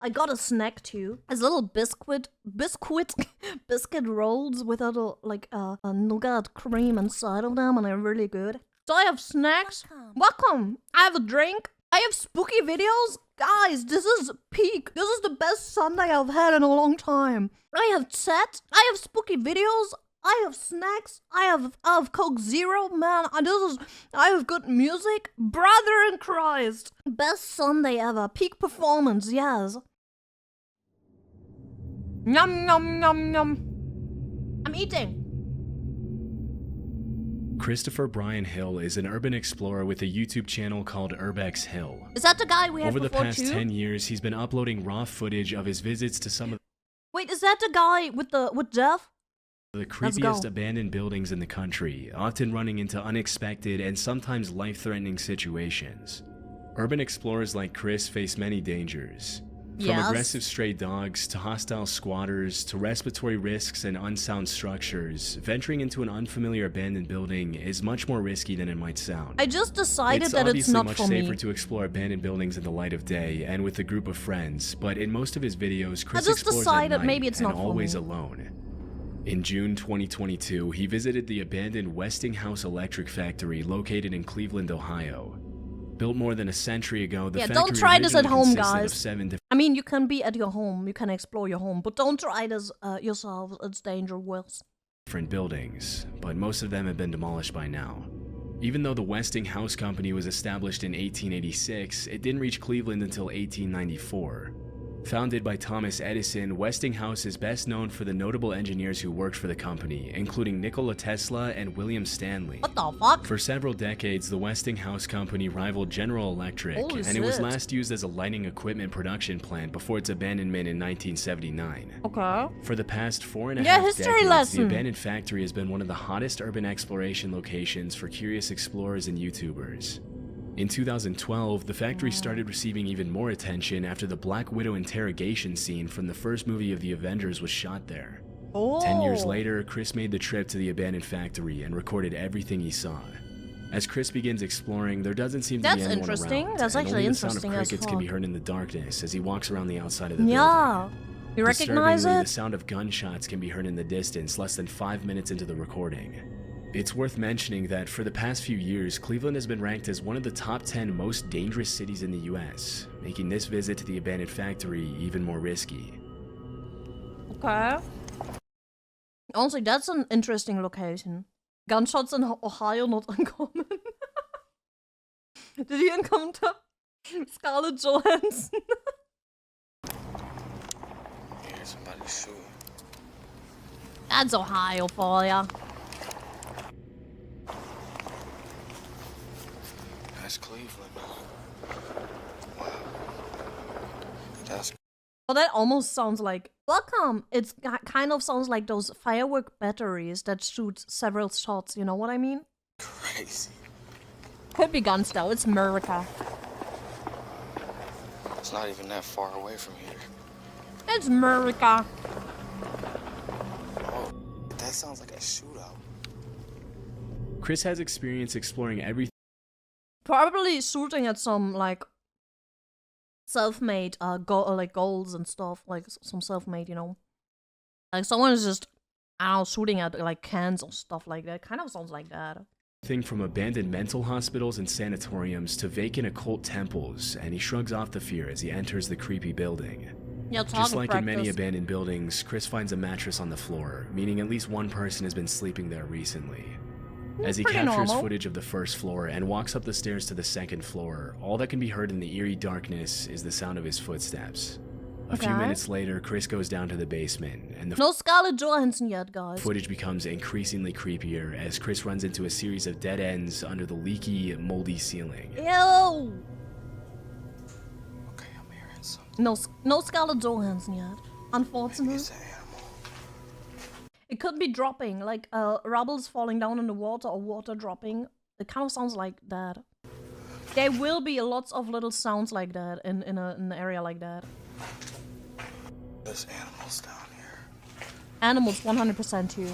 I got a snack too. It's little biscuit rolls with a little like a nougat cream inside of them, and they're really good. So I have snacks. Welcome. I have a drink. I have spooky videos. Guys, this is peak. This is the best Sunday I've had in a long time. I have chat. I have spooky videos. I have snacks. I have Coke Zero, man. I have good music. Brother in Christ. Best Sunday ever. Peak performance, yes. Yum, yum, yum, yum. I'm eating. Christopher Brian Hill is an urban explorer with a YouTube channel called Urbex Hill. Is that the guy we had Over before the past too? 10 years, he's been uploading raw footage of his visits to some of Wait, is that the guy with Jeff? the creepiest abandoned buildings in the country, often running into unexpected and sometimes life-threatening situations. Urban explorers like Chris face many dangers. From aggressive stray dogs to hostile squatters to respiratory risks and unsound structures, venturing into an unfamiliar abandoned building is much more risky than it might sound. I just decided that it's not for me. It's obviously much safer to explore abandoned buildings in the light of day and with a group of friends, but in most of his videos, Chris explores at night maybe it's not and always alone. In June 2022, he visited the abandoned Westinghouse electric factory located in Cleveland, Ohio. Built more than a century ago, the factory don't try this at home, guys. of 7 I mean, you can be at your home, you can explore your home, but don't try this yourself, it's dangerous. different buildings, but most of them have been demolished by now. Even though the Westinghouse Company was established in 1886, it didn't reach Cleveland until 1894. Founded by Thomas Edison, Westinghouse is best known for the notable engineers who worked for the company, including Nikola Tesla and William Stanley. What the fuck? For several decades, the Westinghouse Company rivaled General Electric, and it was last used as a lighting equipment production plant before its abandonment in 1979. Okay. For the past 4.5 decades, lesson. the abandoned factory has been one of the hottest urban exploration locations for curious explorers and YouTubers. In 2012, the factory started receiving even more attention after the Black Widow interrogation scene from the first movie of the Avengers was shot there. 10 years later, Chris made the trip to the abandoned factory and recorded everything he saw. As Chris begins exploring, there doesn't seem to be anyone around. That's actually and only interesting. The sound of crickets can be heard in the darkness as he walks around the outside of the building. You recognize Disturbingly, it? the sound of gunshots can be heard in the distance less than 5 minutes into the recording. It's worth mentioning that for the past few years, Cleveland has been ranked as one of the top 10 most dangerous cities in the US, making this visit to the abandoned factory even more risky. Okay. Honestly, that's an interesting location. Gunshots in Ohio not uncommon. Did you encounter Scarlett Johansson? Yeah, somebody's shooting. That's Ohio for ya. That's Cleveland. Wow. That's Well, that almost sounds like welcome. It kind of sounds like those firework batteries that shoot several shots. You know what I mean? crazy. Could be guns though. It's America. It's not even that far away from here. It's America. Oh, that sounds like a shootout. Chris has experience exploring everything Probably shooting at some like self-made goals and stuff, like some self-made, you know, like someone is just I don't know, shooting at like cans or stuff like that. Kind of sounds like that. from abandoned mental hospitals and sanatoriums to vacant occult temples, and he shrugs off the fear as he enters the creepy building. Yeah, Just like in many abandoned buildings, Chris finds a mattress on the floor, meaning at least one person has been sleeping there recently. As he captures footage of the first floor and walks up the stairs to the second floor, all that can be heard in the eerie darkness is the sound of his footsteps. A few minutes later, Chris goes down to the basement, and the no Scarlett Johansson yet, guys. footage becomes increasingly creepier as Chris runs into a series of dead ends under the leaky, moldy ceiling. Ew! Okay, I'm hearing something. No Scarlett Johansson yet, unfortunately. It's an animal. It could be dropping, like rubble's falling down in the water or water dropping. It kind of sounds like that. There will be lots of little sounds like that in an area like that. There's animals down here. Animals, 100% too.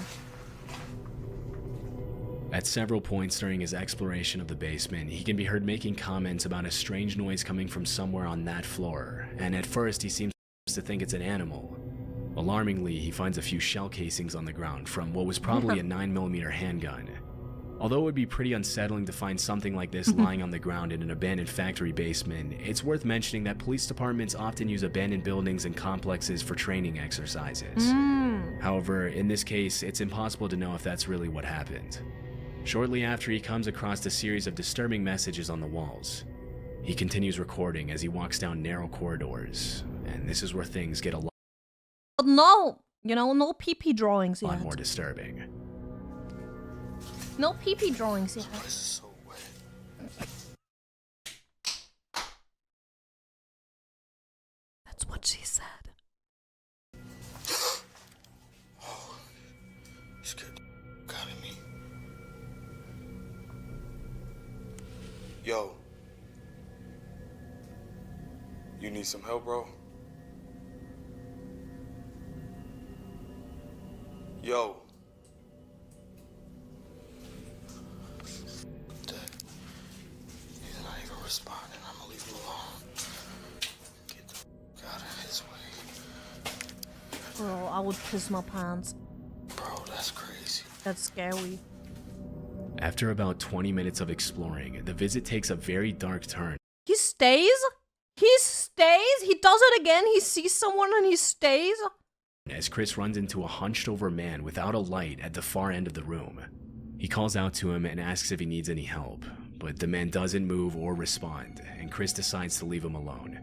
At several points during his exploration of the basement, he can be heard making comments about a strange noise coming from somewhere on that floor, and at first he seems to think it's an animal. Alarmingly, he finds a few shell casings on the ground from what was probably a 9mm handgun. Although it would be pretty unsettling to find something like this lying on the ground in an abandoned factory basement, it's worth mentioning that police departments often use abandoned buildings and complexes for training exercises. However, in this case, it's impossible to know if that's really what happened. Shortly after, he comes across a series of disturbing messages on the walls. He continues recording as he walks down narrow corridors, and this is where things get a lot No, no PP drawings yet. more disturbing. No PP drawings yet. This is so wet. That's what she said. Oh, you scared the out of me. Yo. You need some help, bro? Yo. He's not even responding. I'm gonna leave him alone. Get the f out of his way. Bro, I would piss my pants. Bro, that's crazy. That's scary. After about 20 minutes of exploring, the visit takes a very dark turn. He stays? He stays? He does it again? He sees someone and he stays? As Chris runs into a hunched over man without a light at the far end of the room. He calls out to him and asks if he needs any help, but the man doesn't move or respond, and Chris decides to leave him alone.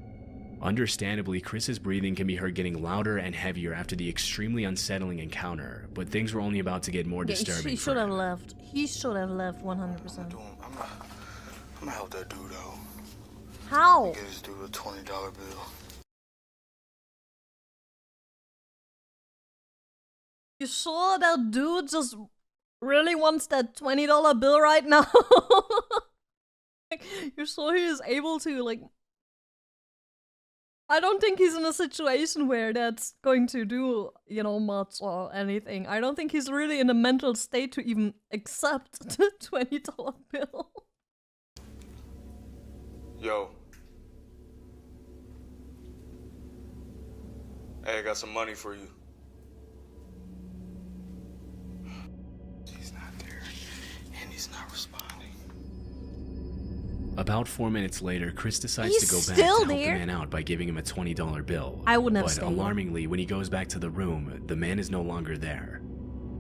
Understandably, Chris's breathing can be heard getting louder and heavier after the extremely unsettling encounter, but things were only about to get more disturbing. He should have left. He should have left 100%. I'm gonna help that dude out. How? Get this dude a $20 bill. You sure that dude just really wants that $20 bill right now? Like, you're sure he is able to, like... I don't think he's in a situation where that's going to do, much or anything. I don't think he's really in a mental state to even accept the $20 bill. Yo. Hey, I got some money for you. He's not there, and he's not responding. About 4 minutes later, Chris decides He's to go back still to help there? the man out by giving him a $20 bill. I wouldn't have But stayed. alarmingly, when he goes back to the room, the man is no longer there.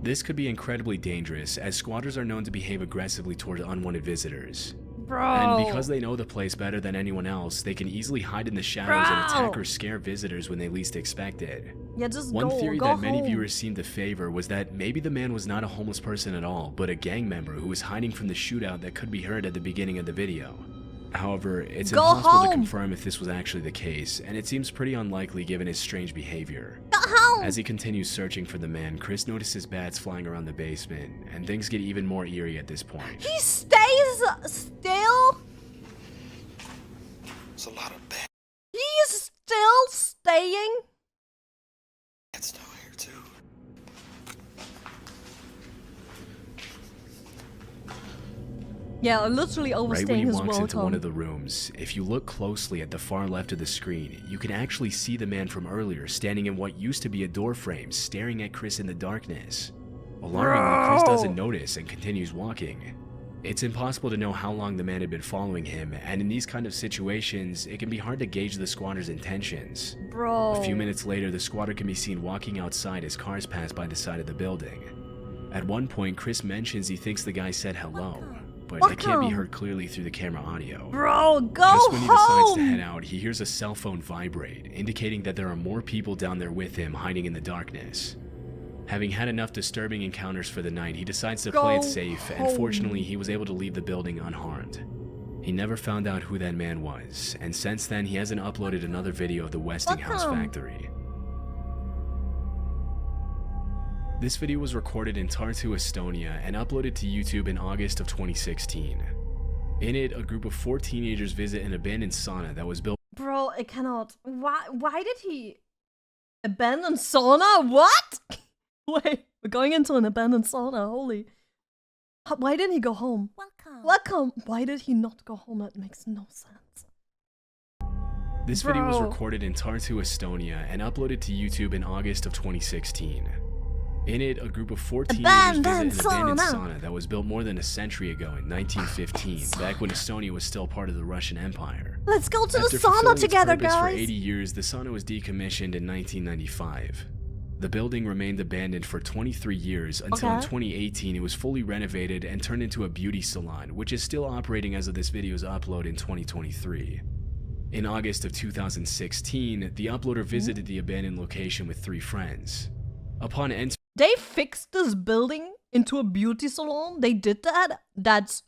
This could be incredibly dangerous, as squatters are known to behave aggressively toward unwanted visitors. Bro. And because they know the place better than anyone else, they can easily hide in the shadows and attack or scare visitors when they least expect it. Yeah, just One go, theory go that many home. viewers seemed to favor was that maybe the man was not a homeless person at all, but a gang member who was hiding from the shootout that could be heard at the beginning of the video. However, it's Go impossible home. to confirm if this was actually the case, and it seems pretty unlikely given his strange behavior. Go home! As he continues searching for the man, Chris notices bats flying around the basement, and things get even more eerie at this point. He stays still? It's a lot of bats He's still staying? down here, too. Yeah, literally Right when overstaying he his walks into one welcome. of the rooms, if you look closely at the far left of the screen, you can actually see the man from earlier standing in what used to be a door frame, staring at Chris in the darkness. Alarmingly, Chris doesn't notice and continues walking. It's impossible to know how long the man had been following him, and in these kind of situations, it can be hard to gauge the squatter's intentions. Bro. A few minutes later, the squatter can be seen walking outside as cars pass by the side of the building. At one point, Chris mentions he thinks the guy said hello, but it can't be heard clearly through the camera audio. Bro, go Just when he decides to home! head out, he hears a cell phone vibrate, indicating that there are more people down there with him hiding in the darkness. Having had enough disturbing encounters for the night, he decides to play it safe, and fortunately he was able to leave the building unharmed. He never found out who that man was, and since then he hasn't uploaded another video of the Westinghouse factory. This video was recorded in Tartu, Estonia, and uploaded to YouTube in August of 2016. In it, a group of 4 teenagers visit an abandoned sauna that was built. Bro, I cannot. Why did he abandon sauna? What? Wait, we're going into an abandoned sauna. Holy. Why didn't he go home? Welcome. Why did he not go home? That makes no sense. This video was recorded in Tartu, Estonia, and uploaded to YouTube in August of 2016. In it, a group of 4 teenagers visit an abandoned sauna that was built more than a century ago in 1915, back when Estonia was still part of the Russian Empire. Let's go to After the sauna together, its purpose guys! For 80 years, the sauna was decommissioned in 1995. The building remained abandoned for 23 years until in 2018 it was fully renovated and turned into a beauty salon, which is still operating as of this video's upload in 2023. In August of 2016, the uploader visited the abandoned location with 3 friends. Upon entering, they fixed this building into a beauty salon? They did that? That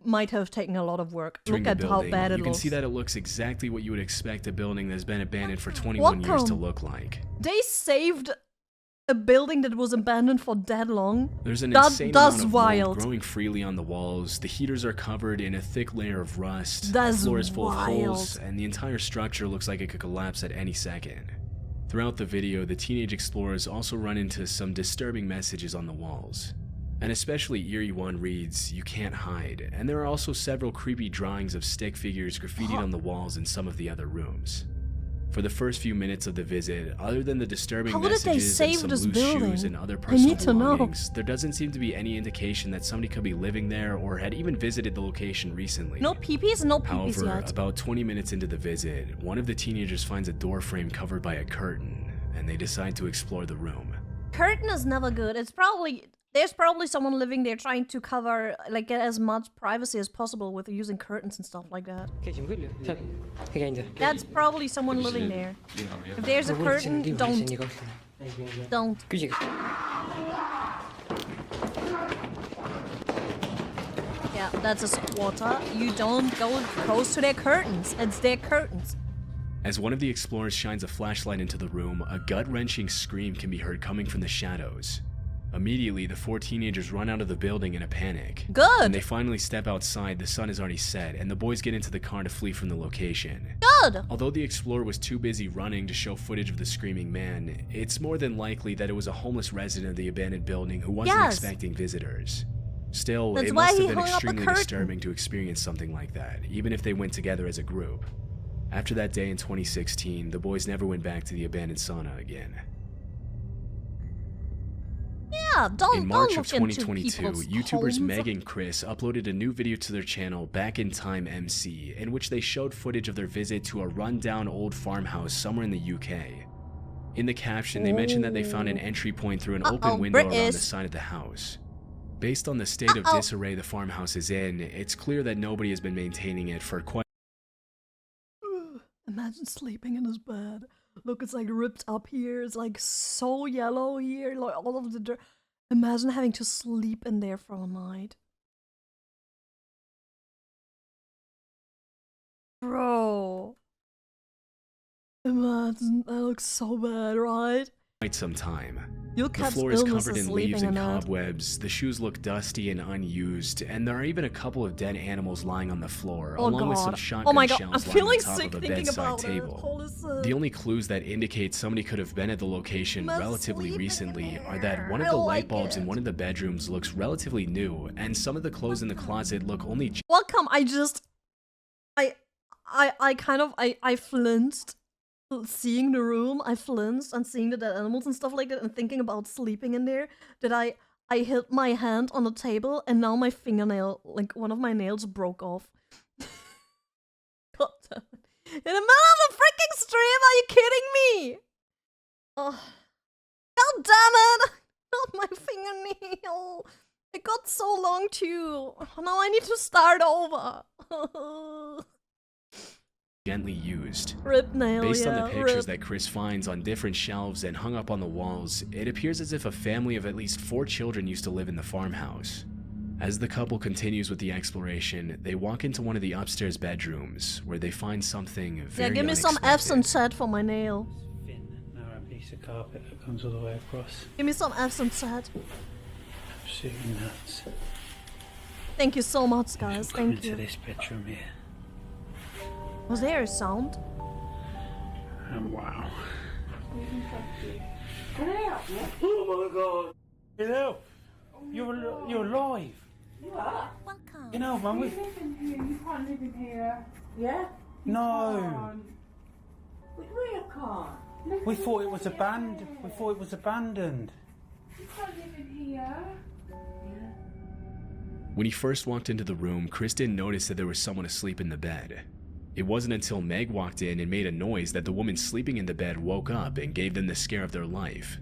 might have taken a lot of work. Look at how bad it looks. You can see that it looks exactly what you would expect a building that's been abandoned for 21 years to look like. They saved a building that was abandoned for that long? There's an insane amount of mold growing freely on the walls. The heaters are covered in a thick layer of rust. The floor is full of holes, and the entire structure looks like it could collapse at any second. Throughout the video, the teenage explorers also run into some disturbing messages on the walls. An especially eerie one reads, "You can't hide," and there are also several creepy drawings of stick figures graffitied on the walls in some of the other rooms. For the first few minutes of the visit, other than the disturbing messages and some loose shoes and other personal belongings, there doesn't seem to be any indication that somebody could be living there or had even visited the location recently. No peepees? No peepees However, yet. about 20 minutes into the visit, one of the teenagers finds a door frame covered by a curtain, and they decide to explore the room. Curtain is never good. There's probably someone living there trying to cover, like, get as much privacy as possible with using curtains and stuff like that. That's probably someone living there. If there's a curtain, don't. Yeah, that's a squatter. You don't go close to their curtains. It's their curtains. As one of the explorers shines a flashlight into the room, a gut-wrenching scream can be heard coming from the shadows. Immediately, the 4 teenagers run out of the building in a panic. Good! When they finally step outside, the sun is already set, and the boys get into the car to flee from the location. Good! Although the explorer was too busy running to show footage of the screaming man, it's more than likely that it was a homeless resident of the abandoned building who wasn't expecting visitors. Still, it must have been extremely disturbing to experience something like that, even if they went together as a group. After that day in 2016, the boys never went back to the abandoned sauna again. Yeah, in March of 2022, YouTubers Meg and Chris uploaded a new video to their channel, Back in Time MC, in which they showed footage of their visit to a rundown old farmhouse somewhere in the UK. In the caption, they mentioned that they found an entry point through an open window around the side of the house. Based on the state of disarray the farmhouse is in, it's clear that nobody has been maintaining it for quite. Imagine sleeping in his bed. Look, it's like ripped up here. It's like so yellow here. Like all of the dirt. Imagine having to sleep in there for a night. Bro. Imagine, that looks so bad, right? Quite some time. The floor is covered in leaves and cobwebs, the shoes look dusty and unused, and there are even a couple of dead animals lying on the floor, along with some shotgun shells lying on top of a bedside table. The only clues that indicate somebody could have been at the location relatively recently are that one of the light bulbs in one of the bedrooms looks relatively new, and some of the clothes in the closet look only Welcome, I flinched. Seeing the room, I flinched, and seeing the dead animals and stuff like that, and thinking about sleeping in there, that I hit my hand on the table, and now my fingernail, like one of my nails, broke off. God damn it. In the middle of the freaking stream, are you kidding me? Oh, God damn it! Not my fingernail. It got so long too. Now I need to start over. gently used. Rip nail, Based on the pictures that Chris finds on different shelves and hung up on the walls, it appears as if a family of at least 4 children used to live in the farmhouse. As the couple continues with the exploration, they walk into one of the upstairs bedrooms, where they find something very give me some F's and Z for my nail. Thin, narrow piece of carpet that comes all the way across. Give me some F's and Z. Absolutely nuts. Thank you so much, guys. Thank you. Into this bedroom here. Was there a sound? And wow. Can I help you? Oh my god! Hello! You're alive! You are? You know, man, You live in here, you can't live in here. Yeah? No. But we can't. We thought it was abandoned. We thought it was abandoned. You can't live in here. When he first walked into the room, Chris didn't notice that there was someone asleep in the bed. It wasn't until Meg walked in and made a noise that the woman sleeping in the bed woke up and gave them the scare of their life.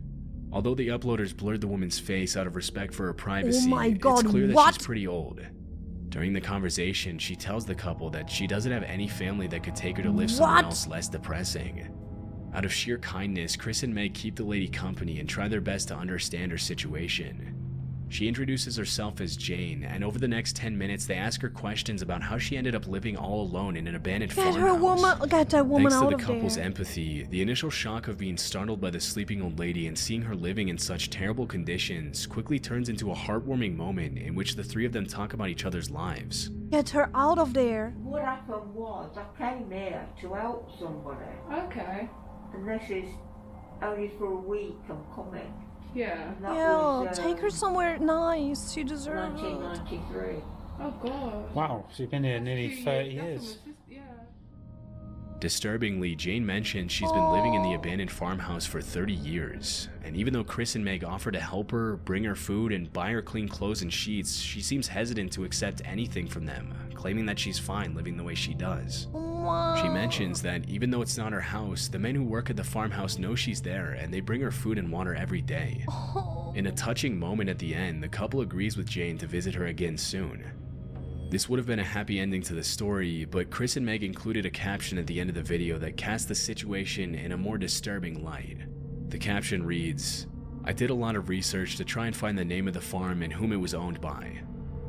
Although the uploaders blurred the woman's face out of respect for her privacy, my God, it's clear that what? she's pretty old. During the conversation, she tells the couple that she doesn't have any family that could take her to live somewhere What? else less depressing. Out of sheer kindness, Chris and Meg keep the lady company and try their best to understand her situation. She introduces herself as Jane, and over the next 10 minutes they ask her questions about how she ended up living all alone in an abandoned Get farmhouse. get that woman Thanks to out the of couple's there. empathy, the initial shock of being startled by the sleeping old lady and seeing her living in such terrible conditions quickly turns into a heartwarming moment in which the three of them talk about each other's lives. Get her out of there. What happened was I came here to help somebody. Okay. And this is only for a week I'm coming. Yeah. And that Yeah, was, take her somewhere nice. She deserves it. 1993. Oh god. Wow, she's been here nearly 30 years. Yeah. Disturbingly, Jane mentioned she's been living in the abandoned farmhouse for 30 years, and even though Chris and Meg offer to help her, bring her food, and buy her clean clothes and sheets, she seems hesitant to accept anything from them, claiming that she's fine living the way she does. She mentions that even though it's not her house, the men who work at the farmhouse know she's there and they bring her food and water every day. In a touching moment at the end, the couple agrees with Jane to visit her again soon. This would have been a happy ending to the story, but Chris and Meg included a caption at the end of the video that cast the situation in a more disturbing light. The caption reads, "I did a lot of research to try and find the name of the farm and whom it was owned by.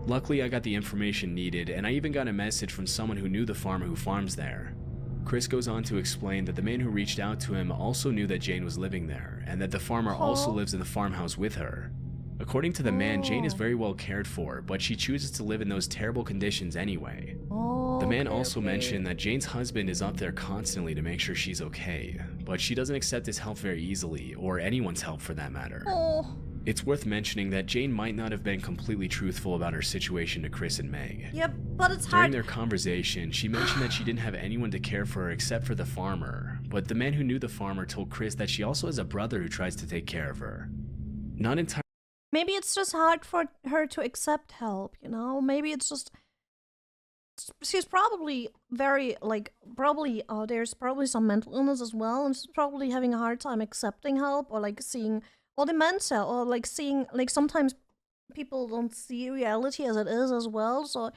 Luckily, I got the information needed, and I even got a message from someone who knew the farmer who farms there." Chris goes on to explain that the man who reached out to him also knew that Jane was living there, and that the farmer also lives in the farmhouse with her. According to the man, Jane is very well cared for, but she chooses to live in those terrible conditions anyway. The man also mentioned that Jane's husband is up there constantly to make sure she's okay, but she doesn't accept his help very easily, or anyone's help for that matter. It's worth mentioning that Jane might not have been completely truthful about her situation to Chris and Meg. Yep, but it's During hard. their conversation, she mentioned that she didn't have anyone to care for her except for the farmer, but the man who knew the farmer told Chris that she also has a brother who tries to take care of her. Not entirely. Maybe it's just hard for her to accept help, you know? Maybe it's just... She's probably very, like, there's probably some mental illness as well, and she's probably having a hard time accepting help, or, like, seeing... Or dementia, or, like, seeing... Like, sometimes people don't see reality as it is as well, so...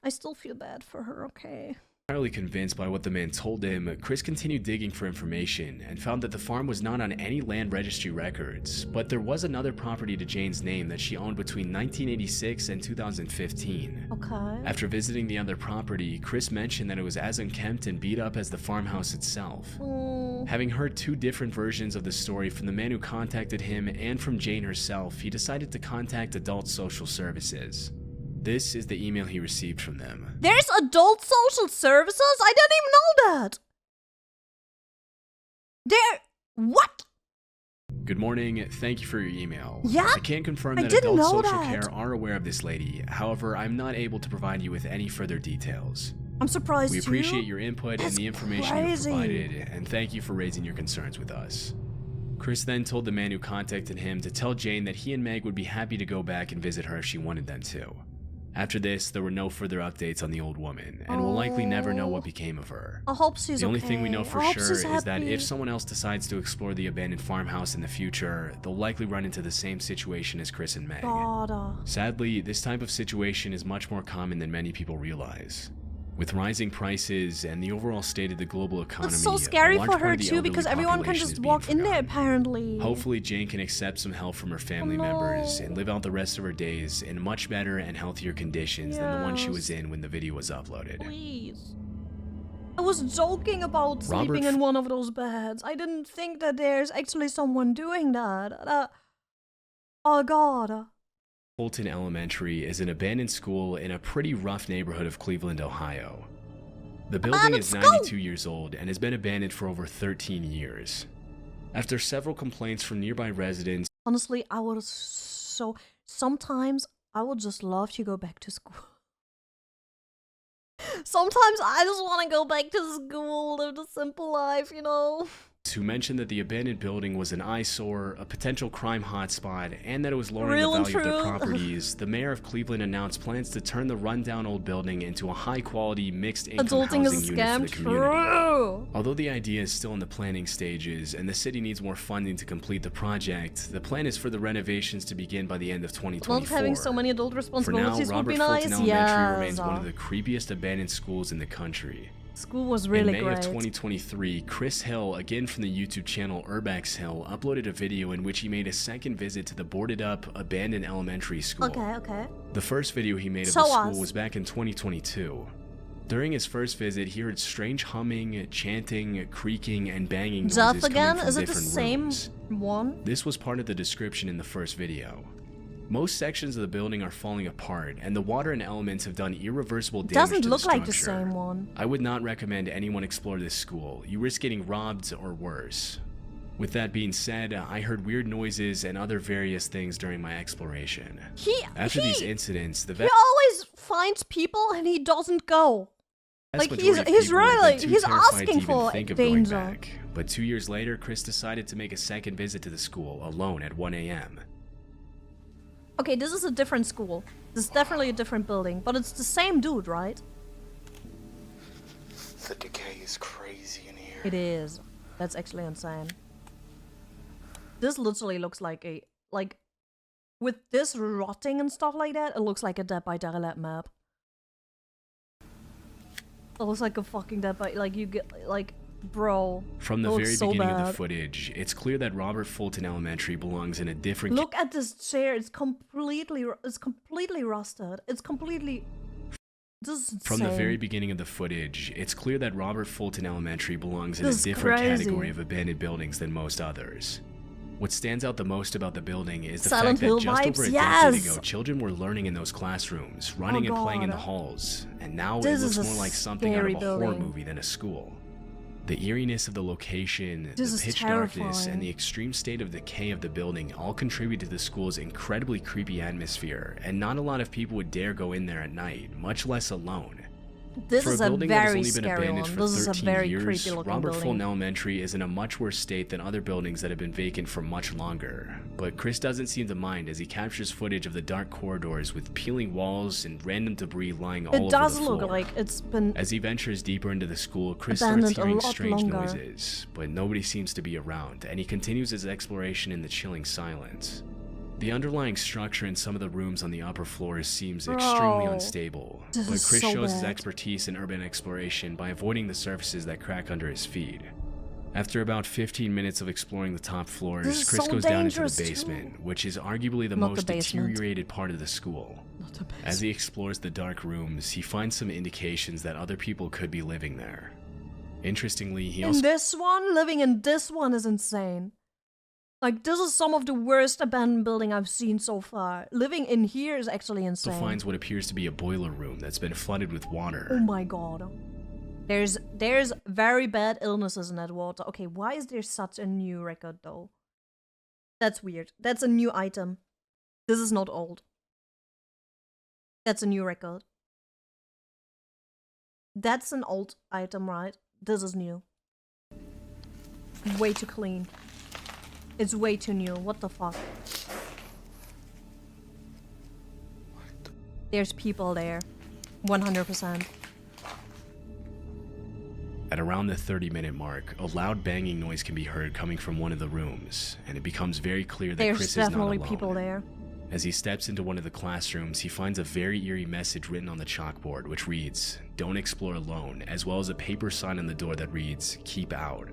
I still feel bad for her, okay? Entirely convinced by what the man told him, Chris continued digging for information and found that the farm was not on any land registry records, but there was another property to Jane's name that she owned between 1986 and 2015. Okay. After visiting the other property, Chris mentioned that it was as unkempt and beat up as the farmhouse itself. Having heard two different versions of the story from the man who contacted him and from Jane herself, he decided to contact Adult Social Services. This is the email he received from them. There's adult social services? I didn't even know that! What? Good morning, thank you for your email. Yeah? I can confirm I that didn't Adult know Social that. Care are aware of this lady. However, I'm not able to provide you with any further details. I'm surprised We too. appreciate your input and That's the information crazy. you provided, and thank you for raising your concerns with us. Chris then told the man who contacted him to tell Jane that he and Meg would be happy to go back and visit her if she wanted them to. After this, there were no further updates on the old woman, and we'll likely never know what became of her. I hope she's The only okay. thing we know for I hope sure she's is that happy. if someone else decides to explore the abandoned farmhouse in the future, they'll likely run into the same situation as Chris and Meg. God. Sadly, this type of situation is much more common than many people realize. With rising prices and the overall state of the global economy, It's so a scary large for part her of the too, because elderly everyone can population just is being walk in there forgotten. apparently. Hopefully, Jane can accept some help from her family no. members and live out the rest of her days in much better and healthier conditions than the one she was Yes. in when the video was uploaded. Please. I was joking about sleeping Robert in one of those beds. I didn't think that there's actually someone doing that. Oh God. Fulton Elementary is an abandoned school in a pretty rough neighborhood of Cleveland, Ohio. The building is 92 years old and has been abandoned for over 13 years. After several complaints from nearby residents, Honestly, sometimes I would just love to go back to school. Sometimes I just want to go back to school, live the simple life, you know? who mentioned that the abandoned building was an eyesore, a potential crime hotspot, and that it was lowering Real the and value of their true. properties, the mayor of Cleveland announced plans to turn the rundown old building into a high-quality, mixed-income Adulting housing is a unit for scam. the community. True. Although the idea is still in the planning stages, and the city needs more funding to complete the project, the plan is for the renovations to begin by the end of 2024. Not having so many adult For now, responsibilities would Robert be Fulton nice. Elementary remains Yes. one of the creepiest abandoned schools in the country. School was really in May great. of 2023, Chris Hill, again from the YouTube channel Urbex Hill, uploaded a video in which he made a second visit to the boarded-up, abandoned elementary school. Okay. The first video he made of Show the school us. was back in 2022. During his first visit, he heard strange humming, chanting, creaking, and banging noises Jeff coming again? from Is it the different same rooms. one? This was part of the description in the first video. Most sections of the building are falling apart, and the water and elements have done irreversible damage Doesn't to look the like the structure. same one. I would not recommend anyone explore this school. You risk getting robbed or worse. With that being said, I heard weird noises and other various things during my exploration. After these incidents, the He always finds people and he doesn't go. vast Like, majority of he's people have been really- too he's terrified asking to even for think of danger. going back. But 2 years later, Chris decided to make a second visit to the school alone at 1 a.m. Okay, this is a different school. This is definitely a different building, but it's the same dude, right? The decay is crazy in here. It is. That's actually insane. This literally looks like a, like, with this rotting and stuff like that, it looks like a Dead by Daylight map. It looks like a fucking Dead by, like, you get, like, bro. From the it looks very so beginning of the bad. footage, it's clear that Robert Fulton Elementary belongs in a different Look at this chair. It's completely rusted. It's completely. This is insane. From the very beginning of the footage, it's clear that Robert Fulton Elementary belongs in a This is different crazy. category of abandoned buildings than most others. What stands out the most about the building is the Silent fact that Hill just vibes, over a yes! decade ago, children were learning in those classrooms, running and playing in the God. halls, and now This it looks is a more like something out of a scary horror building. movie than a school. The eeriness of the location, This the is pitch darkness, terrifying. and the extreme state of decay of the building all contribute to the school's incredibly creepy atmosphere, and not a lot of people would dare go in there at night, much less alone. This For is a a building that has very only been scary abandoned one. for This is a 13 very years, creepy looking Robert Fulton building. Elementary is in a much worse state than other buildings that have been vacant for much longer. But Chris doesn't seem to mind as he captures footage of the dark corridors with peeling walls and random debris lying all over It the does floor. look like it's been. As he ventures deeper into the school, Chris abandoned starts a hearing lot strange longer. noises, but nobody seems to be around, and he continues his exploration in the chilling silence. The underlying structure in some of the rooms on the upper floors seems extremely Bro, unstable, this but is Chris so shows his bad. expertise in urban exploration by avoiding the surfaces that crack under his feet. After about 15 minutes of exploring the top floors, This is Chris so goes down into dangerous, the too. basement, which is arguably the Not most the basement. deteriorated part of the school. Not the best. As he explores the dark rooms, he finds some indications that other people could be living there. Interestingly, he In also this one, living in this one is insane. Like, this is some of the worst abandoned building I've seen so far. Living in here is actually insane. finds what appears to be a boiler room that's been flooded with water. Oh my god. There's very bad illnesses in that water. Okay, why is there such a new record though? That's weird. That's a new item. This is not old. That's a new record. That's an old item, right? This is new. Way too clean. It's way too new. What the fuck? There's people there. 100%. At around the 30-minute mark, a loud banging noise can be heard coming from one of the rooms, and it becomes very clear that There's Chris is not definitely alone. people there. As he steps into one of the classrooms, he finds a very eerie message written on the chalkboard, which reads, "Don't explore alone," as well as a paper sign on the door that reads, "Keep out."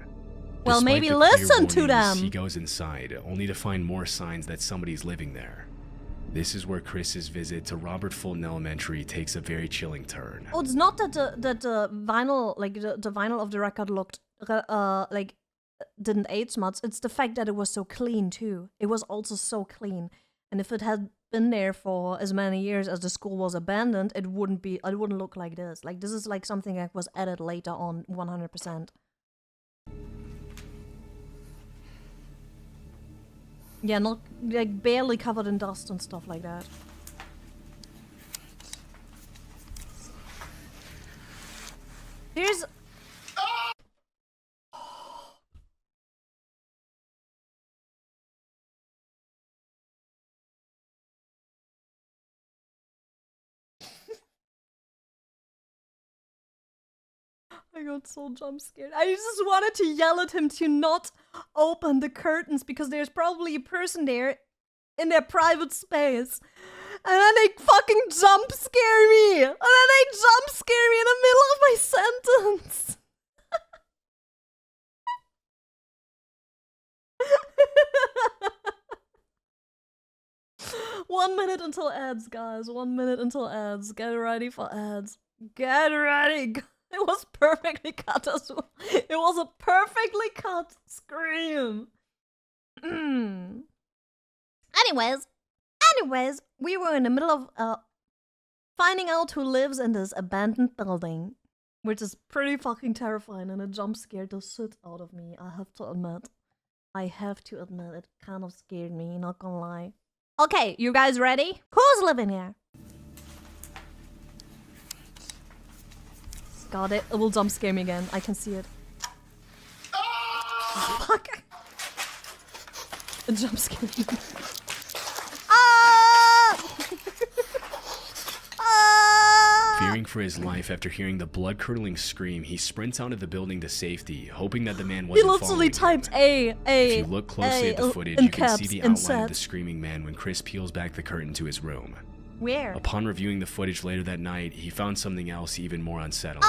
Well, Despite maybe the clear listen to warnings, them. He goes inside, only to find more signs that somebody's living there. This is where Chris's visit to Robert Fulton Elementary takes a very chilling turn. Oh, it's not that the vinyl, like the vinyl of the record looked like didn't age much. It's the fact that it was so clean too. It was also so clean, and if it had been there for as many years as the school was abandoned, it wouldn't look like this. Like, this is like something that was added later on, 100%. Yeah, not like barely covered in dust and stuff like that. I got so jump scared. I just wanted to yell at him to not open the curtains because there's probably a person there in their private space. And then they fucking jump scare me! And then they jump scare me in the middle of my sentence! 1 minute until ads, guys. 1 minute until ads. Get ready for ads. Get ready! It was perfectly cut as well. It was a perfectly cut scream. Anyways, we were in the middle of finding out who lives in this abandoned building, which is pretty fucking terrifying, and it jump scared the shit out of me. I have to admit, it kind of scared me. Not gonna lie. Okay, you guys ready? Who's living here? Got it. It will jump scare me again. I can see it. Fuck. It jump scared me. Fearing for his life after hearing the blood-curdling scream, he sprints out of the building to safety, hoping that the man wasn't He literally typed following him. If you look closely at the footage, in you can caps, see the in outline of set. the screaming man when Chris peels back the curtain to his room. Where? Upon reviewing the footage later that night, he found something else even more unsettling.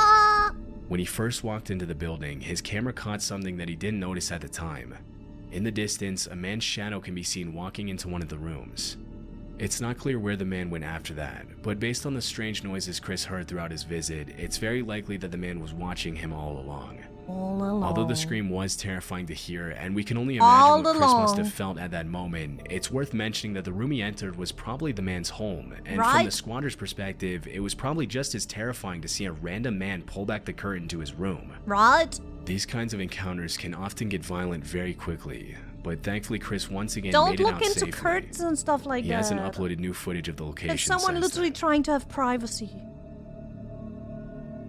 When he first walked into the building, his camera caught something that he didn't notice at the time. In the distance, a man's shadow can be seen walking into one of the rooms. It's not clear where the man went after that, but based on the strange noises Chris heard throughout his visit, it's very likely that the man was watching him all along. Although the scream was terrifying to hear, and we can only imagine what Chris must have felt at that moment, it's worth mentioning that the room he entered was probably the man's home, and from the squatter's perspective, it was probably just as terrifying to see a random man pull back the curtain to his room. Right? These kinds of encounters can often get violent very quickly, but thankfully Chris once again Don't made it look out into safely. curtains and stuff like He that. hasn't uploaded new footage of the location There's someone since literally then. trying to have privacy.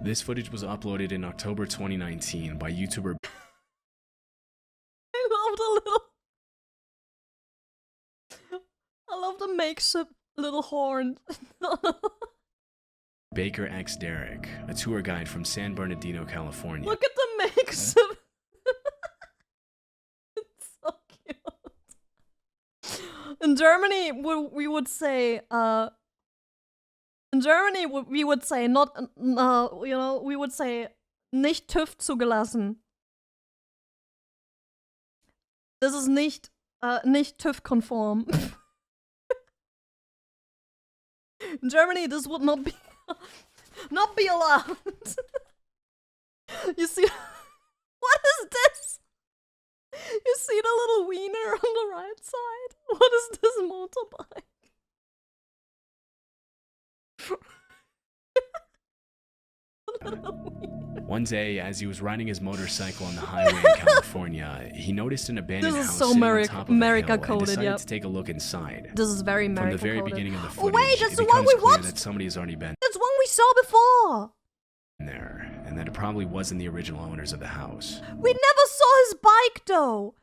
This footage was uploaded in October 2019 by YouTuber I love the makeshift little horn. Baker X Derek, a tour guide from San Bernardino, California. Look at the makeshift. It's so cute. In Germany, we would say, not, we would say, nicht TÜV zugelassen. Das ist nicht TÜV-konform. In Germany, this would not be allowed. You see, what is this? You see the little wiener on the right side? What is this motorbike? One day, as he was riding his motorcycle on the highway in California, he noticed an abandoned This is house so sitting on top of a America hill coded, and decided yep. to take a look inside. This is very America From the very coded. beginning of the Oh footage, wait, that's it the one becomes we clear watched! that somebody has already been That's one we saw before! there, and that it probably wasn't the original owners of the house. We never saw his bike though!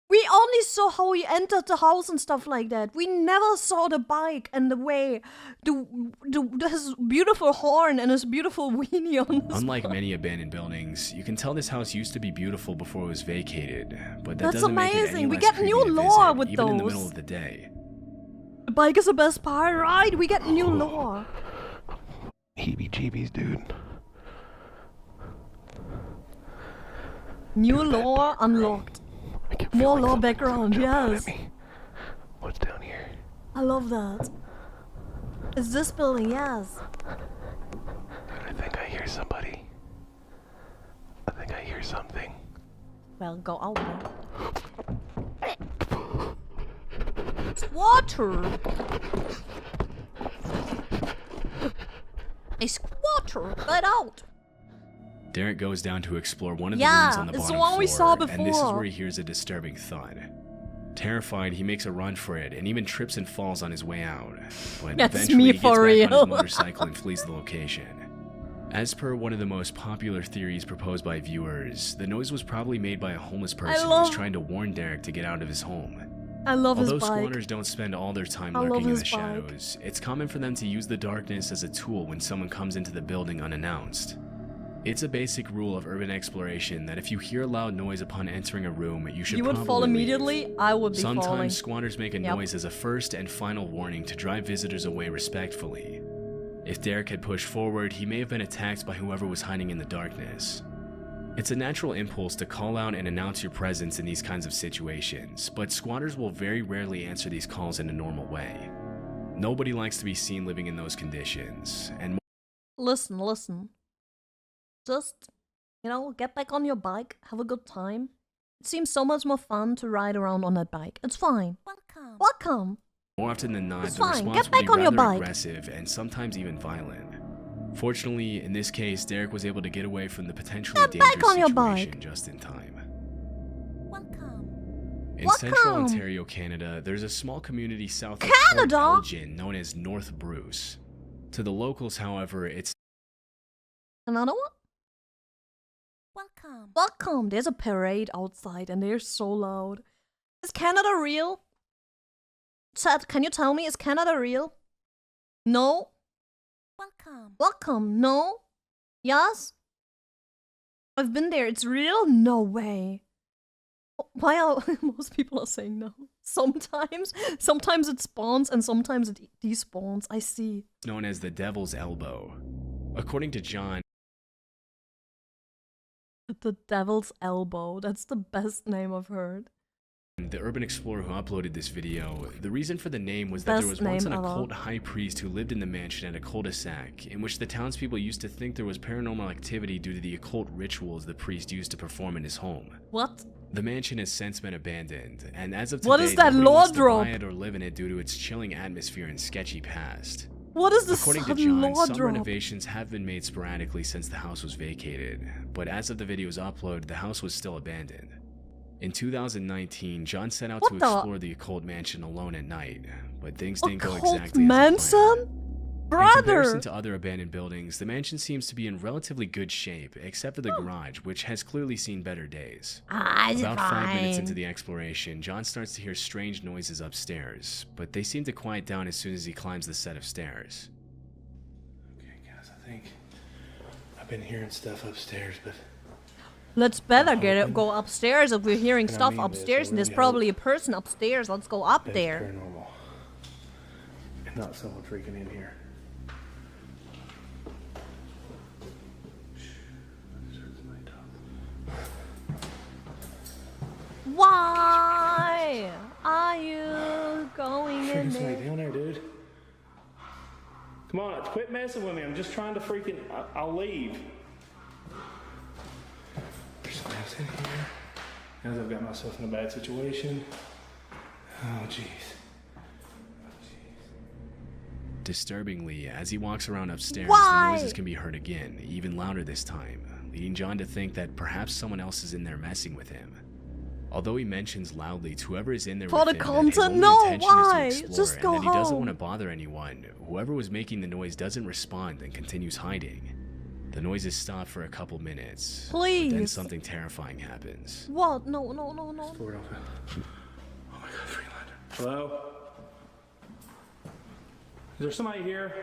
We only saw how he entered the house and stuff like that. We never saw the bike and the way, his beautiful horn and his beautiful weenie on his Unlike bike. many abandoned buildings, you can tell this house used to be beautiful before it was vacated, but that That's doesn't make it amazing. any We less get creepy new to lore visit, with even in the those. middle of the day. The bike is the best part, right? We get new lore. Heebie-jeebies, dude. New lore unlocked. I can More feel lore something's background, jumping out yes. at me. What's down here? I love that. Is this building? Yes. Dude, I think I hear somebody. I think I hear something. Well, go out there. It's water. It's water. Get out. Derek goes down to explore one of the Yeah, rooms on the it's the bottom one we saw floor, and this is before. where he hears a disturbing thud. Terrified, he makes a run for it, and even trips and falls on his way out. But That's eventually me he gets for back on real. his motorcycle and flees the location. As per one of the most popular theories proposed by viewers, the noise was probably made by a homeless person who was trying to warn Derek to get out of his home. I love Although his bike. squatters don't spend all their time I love lurking in his the bike. shadows, it's common for them to use the darkness as a tool when someone comes into the building unannounced. It's a basic rule of urban exploration that if you hear a loud noise upon entering a room, you should You would probably fall leave. immediately? I would be Sometimes falling. squatters make a Yep. noise as a first and final warning to drive visitors away respectfully. If Derek had pushed forward, he may have been attacked by whoever was hiding in the darkness. It's a natural impulse to call out and announce your presence in these kinds of situations, but squatters will very rarely answer these calls in a normal way. Nobody likes to be seen living in those conditions, and Listen. Just, get back on your bike, have a good time. It seems so much more fun to ride around on that bike. It's fine. Welcome. more often than not, It's the fine. response Get will back be on your rather bike. aggressive and sometimes even violent. Fortunately, in this case, Derek was able to get away from the potentially Get dangerous back on your situation bike. just in time. Welcome. In central Welcome. Ontario, Canada, there's a small community south of Canada? Port Elgin known as North Bruce. To the locals, however, it's Another one? Welcome. There's a parade outside and they're so loud. Is Canada real? Chad, can you tell me, is Canada real? No? Welcome. No? Yes? I've been there. It's real? No way. Why are most people are saying no? Sometimes it spawns and sometimes it despawns. I see. known as the Devil's Elbow. According to John, The Devil's Elbow. That's the best name I've heard. the urban explorer who uploaded this video, the reason for the name was that there Best was once an name ever. occult high priest who lived in the mansion at a cul-de-sac, in which the townspeople used to think there was paranormal activity due to the occult rituals the priest used to perform in his home. What? The mansion has since been abandoned, and as of today, What is that nobody lore wants to drop? buy it or live in it due to its chilling atmosphere and sketchy past. What is this According to sudden John, lore some drop? renovations have been made sporadically since the house was vacated, but as of the video's upload, the house was still abandoned. In 2019, John set out What to the- explore the occult mansion alone at night, but things didn't go Occult exactly as mansion? planned. In comparison Brother! to other abandoned buildings, the mansion seems to be in relatively good shape, except for the garage, which has clearly seen better days. It's About 5 minutes into fine. the exploration, John starts to hear strange noises upstairs, but they seem to quiet down as soon as he climbs the set of stairs. Okay, guys, I think I've been hearing stuff upstairs, but Let's better go upstairs if we're hearing And I stuff mean this, upstairs I and there's really probably a person upstairs. Let's go up it's there. paranormal. And not someone freaking in here. Why are you going in Freaking somebody there? down there, dude. Come on, quit messing with me. I'm just trying to freaking. I'll leave. There's somebody else in here. Now that I've got myself in a bad situation. Oh, jeez. Disturbingly, as he walks around upstairs, Why? the noises can be heard again, even louder this time, leading John to think that perhaps someone else is in there messing with him. Although he mentions loudly to whoever is in there For with the him that his content? only No, intention why? is to explore Just and go that he doesn't home. want to bother anyone, whoever was making the noise doesn't respond and continues hiding. The noises stop for a couple minutes, but then Please. something terrifying happens. What? No. Door open. Oh my god, Freelander. Hello? Is there somebody here?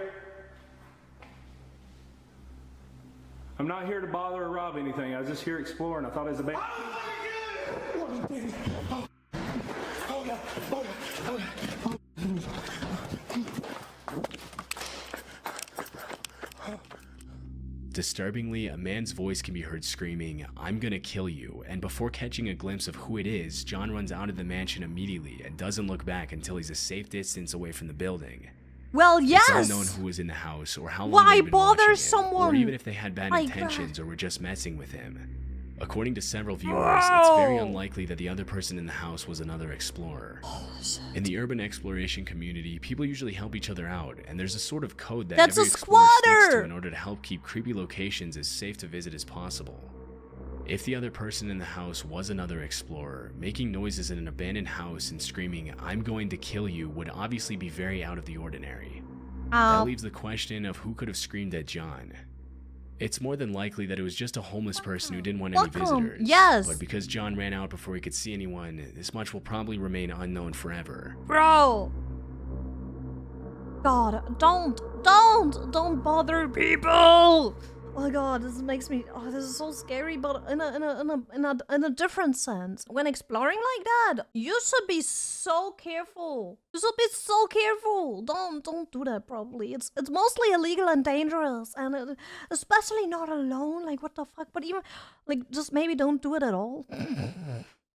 I'm not here to bother or rob anything. I was just here exploring. I thought it was a bad. Disturbingly, a man's voice can be heard screaming, "I'm gonna kill you," and before catching a glimpse of who it is, John runs out of the mansion immediately and doesn't look back until he's a safe distance away from the building. Well, It's yes. unknown who was in the house or how long Why they'd been bother watching him, someone or even if they had bad like that? intentions or were just messing with him. According to several viewers, it's very Bro. unlikely that the other person in the house was another explorer. In the urban exploration community, people usually help each other out, and there's a sort of code that That's every a explorer sticks to squatter! in order to help keep creepy locations as safe to visit as possible. If the other person in the house was another explorer, making noises in an abandoned house and screaming, "I'm going to kill you," would obviously be very out of the ordinary. That leaves the question of who could have screamed at John. It's more than likely that it was just a homeless person who didn't want any Welcome. visitors. Yes. But because John ran out before he could see anyone, this much will probably remain unknown forever. Bro. God, don't bother people. Oh my god, this makes me. Oh, this is so scary, but in a different sense. When exploring like that, you should be so careful. You should be so careful. Don't do that. Probably it's mostly illegal and dangerous, and especially not alone. Like what the fuck? But even like just maybe don't do it at all.